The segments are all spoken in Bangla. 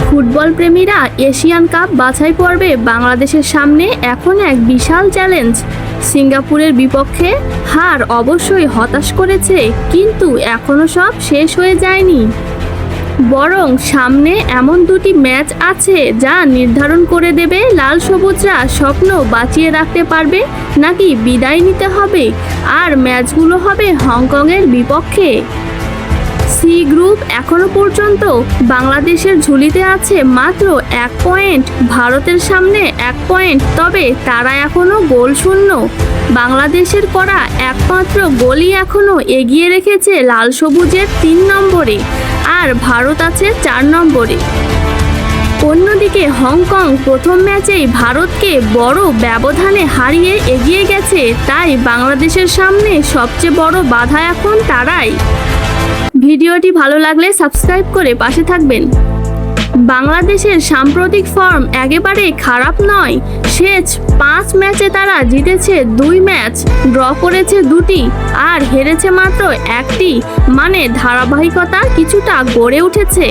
ফুটবল প্রেমীরা এশিয়ান কাপ বাছাই পর্বে বাংলাদেশের সামনে এখন এক বিশাল চ্যালেঞ্জ। সিঙ্গাপুরের বিপক্ষে হার অবশ্যই হতাশ করেছে, কিন্তু এখনও সব শেষ হয়ে যায়নি। বরং সামনে এমন দুটি ম্যাচ আছে যা নির্ধারণ করে দেবে লাল সবুজরা স্বপ্ন বাঁচিয়ে রাখতে পারবে নাকি বিদায় নিতে হবে। আর ম্যাচগুলো হবে হংকংয়ের বিপক্ষে। সি গ্রুপ এখনও পর্যন্ত বাংলাদেশের ঝুলিতে আছে মাত্র 1 পয়েন্ট, ভারতের সামনে 1 পয়েন্ট। তবে তারা এখনও গোল শূন্য। বাংলাদেশের করা একমাত্র গোলই এখনও এগিয়ে রেখেছে লাল সবুজের 3 নম্বরে, আর ভারত আছে 4 নম্বরে। অন্যদিকে হংকং প্রথম ম্যাচেই ভারতকে বড় ব্যবধানে হারিয়ে এগিয়ে গেছে, তাই বাংলাদেশের সামনে সবচেয়ে বড় বাধা এখন তারাই। ভিডিওটি ভালো লাগলে সাবস্ক্রাইব করে পাশে থাকবেন। বাংলাদেশের সাম্প্রতিক ফর্ম একেবারে খারাপ নয়। শেষ 5 ম্যাচে তারা জিতেছে 2 ম্যাচ, ড্র করেছে 2টি আর হেরেছে মাত্র 1টি, মানে ধারাবাহিকতা কিছুটা গড়ে উঠেছে।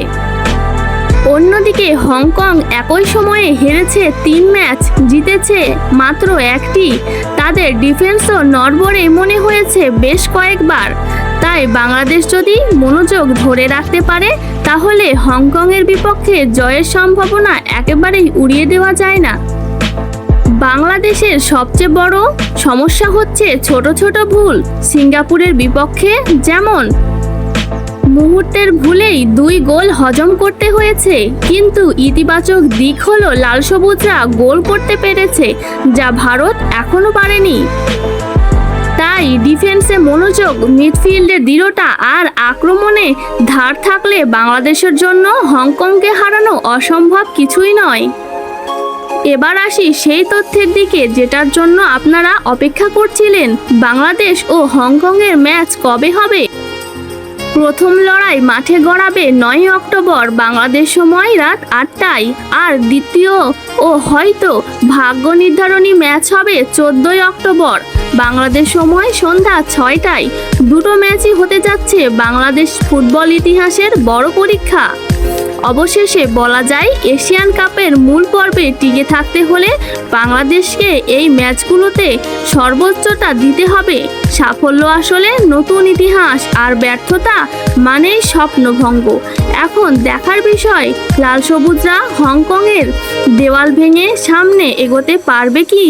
অন্যদিকে হংকং একই সময়ে হেরেছে 3 ম্যাচ, জিতেছে মাত্র 1টি। তাদের ডিফেন্সও নড়বড়ে মনে হয়েছে বেশ কয়েকবার। তাই বাংলাদেশ যদি মনোযোগ ধরে রাখতে পারে তাহলে হংকংয়ের বিপক্ষে জয়ের সম্ভাবনা একেবারেই উড়িয়ে দেওয়া যায় না। বাংলাদেশের সবচেয়ে বড় সমস্যা হচ্ছে ছোট ছোট ভুল। সিঙ্গাপুরের বিপক্ষে যেমন মুহূর্তের ভুলেই 2 গোল হজম করতে হয়েছে, কিন্তু ইতিবাচক দিক হলো লাল সবুজরা গোল করতে পেরেছে, যা ভারত এখনো পারেনি। তাই ডিফেন্সে মনোযোগ, মিডফিল্ডে দৃঢ়তা আর আক্রমণে ধার থাকলে বাংলাদেশের জন্য হংকংকে হারানো অসম্ভব কিছুই নয়। এবার আসি সেই তথ্যের দিকে যেটার জন্য আপনারা অপেক্ষা করছিলেন। বাংলাদেশ ও হংকংয়ের ম্যাচ কবে হবে? প্রথম লড়াই মাঠে গড়াবে 9 অক্টোবর বাংলাদেশ সময় রাত 8টায়, আর দ্বিতীয় ও হয়তো ভাগ্য নির্ধারণী ম্যাচ হবে 14 অক্টোবর বাংলাদেশ সময় সন্ধ্যা 6টায়। দুটো ম্যাচই হতে যাচ্ছে বাংলাদেশ ফুটবল ইতিহাসের বড় পরীক্ষা। অবশেষে বলা যায়, এশিয়ান কাপের মূল পর্বে টিকে থাকতে হলে বাংলাদেশকে এই ম্যাচগুলোতে সর্বোচ্চটা দিতে হবে। সাফল্য আসলে নতুন ইতিহাস, আর ব্যর্থতা মানেই স্বপ্নভঙ্গ। এখন দেখার বিষয়, লাল সবুজরা হংকংয়ের দেওয়াল ভেঙে সামনে এগোতে পারবে কি।